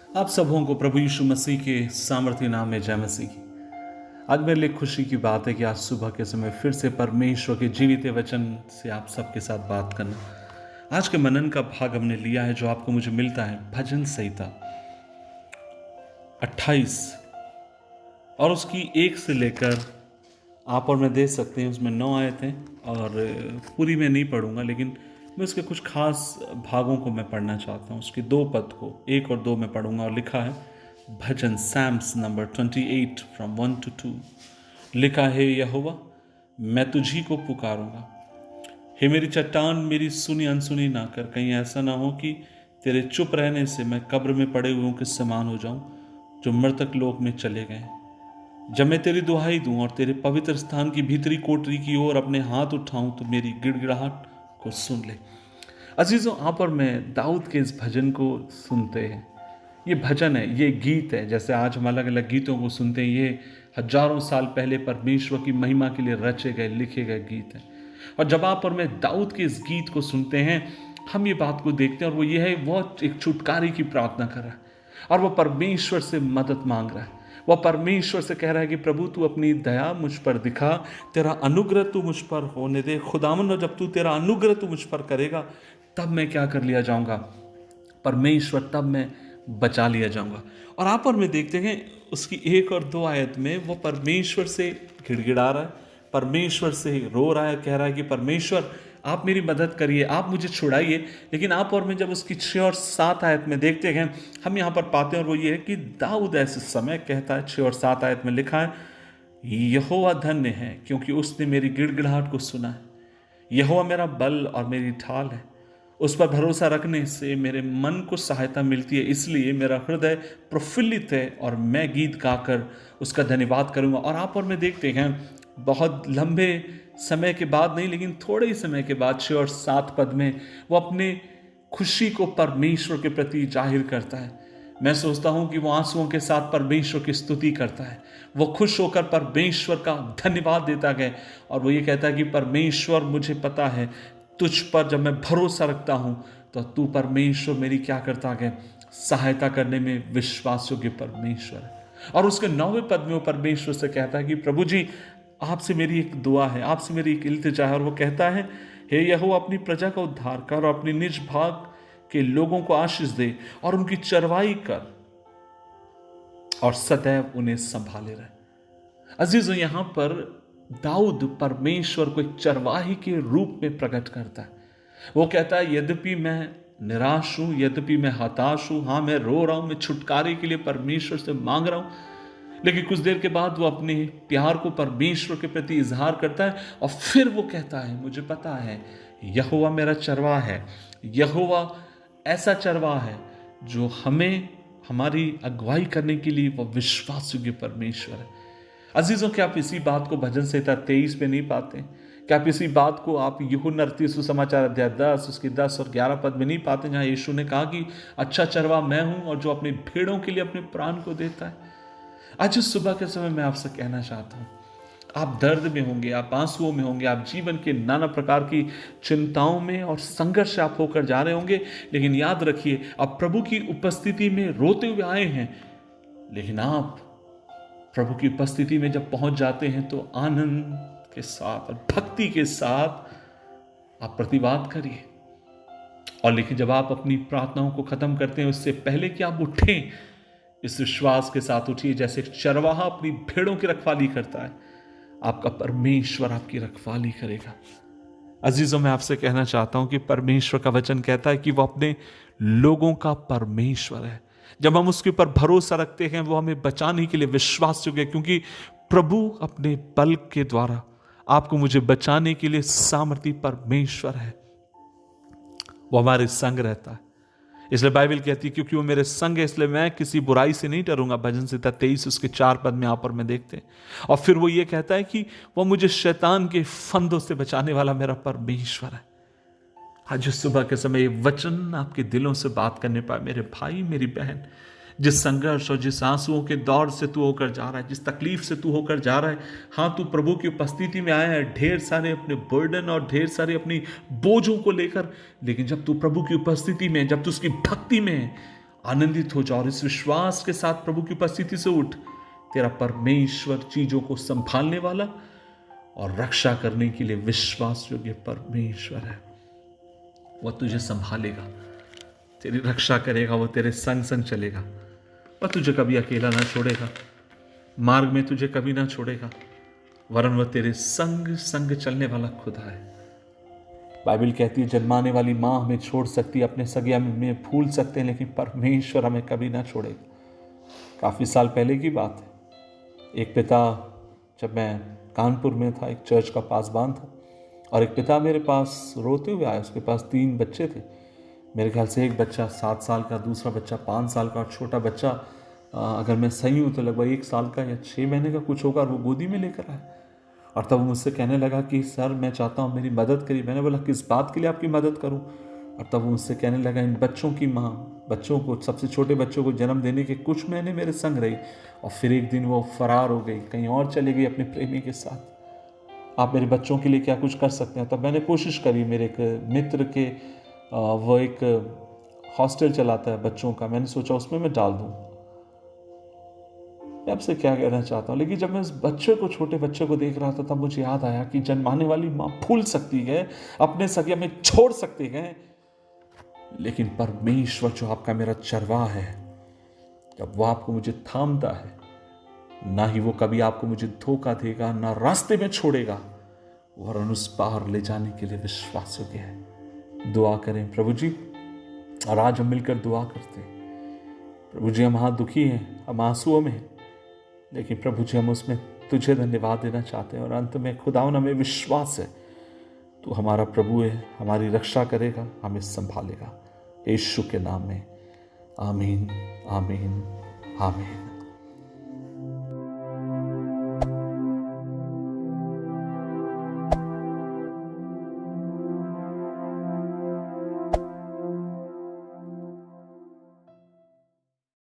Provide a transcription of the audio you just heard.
आप सबों को प्रभु यीशु मसीह के सामर्थ्य नाम में जय मसीह की। आज मेरे लिए खुशी की बात है कि आज सुबह के समय फिर से परमेश्वर के जीवित वचन से आप सबके साथ बात करना। आज के मनन का भाग हमने लिया है जो आपको मुझे मिलता है भजन संहिता 28 और उसकी 1 से लेकर आप और मैं दे सकते हैं। उसमें 9 आयतें और पूरी मैं नहीं पढ़ूंगा, लेकिन मैं उसके कुछ खास भागों को मैं पढ़ना चाहता हूँ। उसके 2 पद को 1 और 2 में पढ़ूंगा। और लिखा है भजन सैम्स नंबर 28 फ्रॉम 1 to 2। लिखा है, यहोवा मैं तुझी को पुकारूंगा, हे मेरी चट्टान मेरी सुनी अनसुनी ना कर। कहीं ऐसा ना हो कि तेरे चुप रहने से मैं कब्र में पड़े हुए के समान हो जाऊं जो मृतक लोक में चले गए। जब मैं तेरी दुहाई दूं और तेरे पवित्र स्थान की भीतरी कोठरी की ओर अपने हाथ उठाऊं तो मेरी गिड़गिड़ाहट को सुन ले। अजीजों, आप और मैं दाऊद के इस भजन को सुनते हैं। ये भजन है, ये गीत है। जैसे आज हम अलग अलग गीतों को सुनते हैं, ये हजारों साल पहले परमेश्वर की महिमा के लिए रचे गए लिखे गए गीत हैं। और जब आप और मैं दाऊद के इस गीत को सुनते हैं, हम ये बात को देखते हैं और वो ये है, वो एक छुटकारे की प्रार्थना कर रहा है और वो परमेश्वर से मदद मांग रहा है। वह परमेश्वर से कह रहा है कि प्रभु तू अपनी दया मुझ पर दिखा, तेरा अनुग्रह तू मुझ पर होने दे। खुदावन, जब तू तेरा अनुग्रह तू मुझ पर करेगा तब मैं क्या कर लिया जाऊंगा परमेश्वर, तब मैं बचा लिया जाऊंगा। और आप और मैं देखते हैं उसकी 1 और 2 आयत में वो परमेश्वर से गिड़गिड़ा रहा है, परमेश्वर से रो रहा है, कह रहा है कि परमेश्वर आप मेरी मदद करिए, आप मुझे छुड़ाइए। लेकिन आप और मैं जब उसकी 6 और 7 आयत में देखते हैं, हम यहाँ पर पाते हैं और वो ये है कि दाऊद ऐसे समय कहता है, 6 और 7 आयत में लिखा है, यहोवा धन्य है क्योंकि उसने मेरी गिड़गिड़ाहट को सुना है। यहोवा मेरा बल और मेरी ढाल है, उस पर भरोसा रखने से मेरे मन को सहायता मिलती है। इसलिए मेरा हृदय प्रफुल्लित है और मैं गीत गाकर उसका धन्यवाद करूंगा। और आप और मैं देखते हैं बहुत लंबे समय के बाद नहीं, लेकिन थोड़े ही समय के बाद 6 और 7 पद में वो अपने खुशी को परमेश्वर के प्रति जाहिर करता है। मैं सोचता हूं कि वो आंसुओं के साथ परमेश्वर की स्तुति करता है, वो खुश होकर परमेश्वर का धन्यवाद देता गया और वो ये कहता है कि परमेश्वर, मुझे पता है तुझ पर जब मैं भरोसा रखता हूं तो तू परमेश्वर मेरी क्या करता गया, सहायता करने में विश्वास योग्य परमेश्वर है। और उसके 9वें पद में वो परमेश्वर से कहता है कि प्रभु जी, आपसे मेरी एक दुआ है, आपसे मेरी एक इल्तिजा है। और वो कहता है, हे यहोवा अपनी प्रजा का उद्धार कर और अपनी निज भाग के लोगों को आशीष दे और उनकी चरवाई कर और सदैव उन्हें संभाले रहे। अजीजों, यहां पर दाऊद परमेश्वर को एक चरवाही के रूप में प्रकट करता है। वो कहता है, यद्यपि मैं निराश हूं, यद्यपि मैं हताश हूं, हाँ मैं रो रहा हूं, मैं छुटकारे के लिए परमेश्वर से मांग रहा हूं, लेकिन कुछ देर के बाद वो अपने प्यार को परमेश्वर के प्रति इजहार करता है और फिर वो कहता है, मुझे पता है यहोवा मेरा चरवाहा है। यहोवा ऐसा चरवाहा है जो हमें हमारी अगुवाई करने के लिए वह विश्वास योग्य परमेश्वर है। अजीजों, क्या आप इसी बात को भजन संहिता 23 में नहीं पाते? क्या आप इसी बात को आप यूहन्ना 38 सुसमाचार अध्याय 10 उसके 10 और 11 पद में नहीं पाते, जहां यीशु ने कहा कि अच्छा चरवाहा मैं हूं और जो अपने भेड़ों के लिए अपने प्राण को देता है। आज इस सुबह के समय मैं आपसे कहना चाहता हूं, आप दर्द में होंगे, आप आंसुओं में होंगे, आप जीवन के नाना प्रकार की चिंताओं में और संघर्ष आप होकर जा रहे होंगे, लेकिन याद रखिए, आप प्रभु की उपस्थिति में रोते हुए आए हैं, लेकिन आप प्रभु की उपस्थिति में जब पहुंच जाते हैं तो आनंद के साथ और भक्ति के साथ आप प्रतिवाद करिए। और लेकिन जब आप अपनी प्रार्थनाओं को खत्म करते हैं, उससे पहले कि आप उठें, इस विश्वास के साथ उठिए जैसे एक चरवाहा अपनी भेड़ों की रखवाली करता है, आपका परमेश्वर आपकी रखवाली करेगा। अजीजों, मैं आपसे कहना चाहता हूं कि परमेश्वर का वचन कहता है कि वो अपने लोगों का परमेश्वर है। जब हम उसके ऊपर भरोसा रखते हैं, वो हमें बचाने के लिए विश्वास योग्य है, क्योंकि प्रभु अपने बल के द्वारा आपको मुझे बचाने के लिए सामर्थी परमेश्वर है। वो हमारे संग रहता है, इसलिए बाइबल कहती है क्योंकि वो मेरे संग है इसलिए मैं किसी बुराई से नहीं डरूंगा। भजन संहिता 23 उसके 4 पद में आप और मैं देखते हैं। और फिर वो ये कहता है कि वो मुझे शैतान के फंदों से बचाने वाला मेरा परमेश्वर है। आज सुबह के समय ये वचन आपके दिलों से बात करने पाए, मेरे भाई मेरी बहन, जिस संघर्ष और जिस आंसुओं के दौर से तू होकर जा रहा है, जिस तकलीफ से तू होकर जा रहा है, हाँ तू प्रभु की उपस्थिति में आया है ढेर सारे अपने बर्डन और ढेर सारे अपनी बोझों को लेकर, लेकिन जब तू प्रभु की उपस्थिति में, जब तू उसकी भक्ति में, आनंदित हो जा और इस विश्वास के साथ प्रभु की उपस्थिति से उठ, तेरा परमेश्वर चीजों को संभालने वाला और रक्षा करने के लिए विश्वास योग्य परमेश्वर है। वह तुझे संभालेगा, तेरी रक्षा करेगा, वो तेरे संग संग चलेगा, वह तुझे कभी अकेला ना छोड़ेगा, मार्ग में तुझे कभी ना छोड़ेगा, वरन वह तेरे संग संग चलने वाला खुदा है। बाइबल कहती है जन्माने वाली माँ हमें छोड़ सकती है, अपने सगे में भूल सकते हैं, लेकिन परमेश्वर हमें कभी ना छोड़ेगा। काफ़ी साल पहले की बात है, एक पिता, जब मैं कानपुर में था, एक चर्च का पासबान था, और एक पिता मेरे पास रोते हुए आया। उसके पास 3 बच्चे थे, मेरे ख्याल से एक बच्चा 7 साल का, दूसरा बच्चा 5 साल का, और छोटा बच्चा अगर मैं सही हूँ तो लगभग 1 साल का या 6 महीने का कुछ होगा, और वो गोदी में लेकर आया। और तब वो मुझसे कहने लगा कि सर मैं चाहता हूँ मेरी मदद करिए। मैंने बोला किस बात के लिए आपकी मदद करूँ? और तब वो मुझसे कहने लगा इन बच्चों की माँ बच्चों को, सबसे छोटे बच्चों को जन्म देने के कुछ महीने मेरे संग रही, और फिर एक दिन वो फरार हो गई, कहीं और चली गई अपने प्रेमी के साथ। आप मेरे बच्चों के लिए क्या कुछ कर सकते हैं? तब मैंने कोशिश करी, मेरे एक मित्र के वो एक हॉस्टल चलाता है बच्चों का, मैंने सोचा उसमें मैं डाल दूँ। मैं आपसे क्या कहना चाहता हूँ, लेकिन जब मैं उस बच्चे को, छोटे बच्चे को देख रहा था, तब मुझे याद आया कि जन्माने वाली माँ भूल सकती है, अपने सगे में छोड़ सकती है, लेकिन परमेश्वर जो आपका मेरा चरवाहा है, जब वो आपको मुझे थामता है, ना ही वो कभी आपको मुझे धोखा देगा, ना रास्ते में छोड़ेगा, वरन उस पार ले जाने के लिए विश्वास योग्य है। दुआ करें प्रभु जी, और आज हम मिलकर दुआ करते हैं। प्रभु जी हम हाँ दुखी हैं, हम आंसुओं में हैं, लेकिन प्रभु जी हम उसमें तुझे धन्यवाद देना चाहते हैं। और अंत में खुदावन हमें विश्वास है, तू हमारा प्रभु है, हमारी रक्षा करेगा, हमें संभालेगा। यीशु के नाम में आमीन, आमीन, आमीन।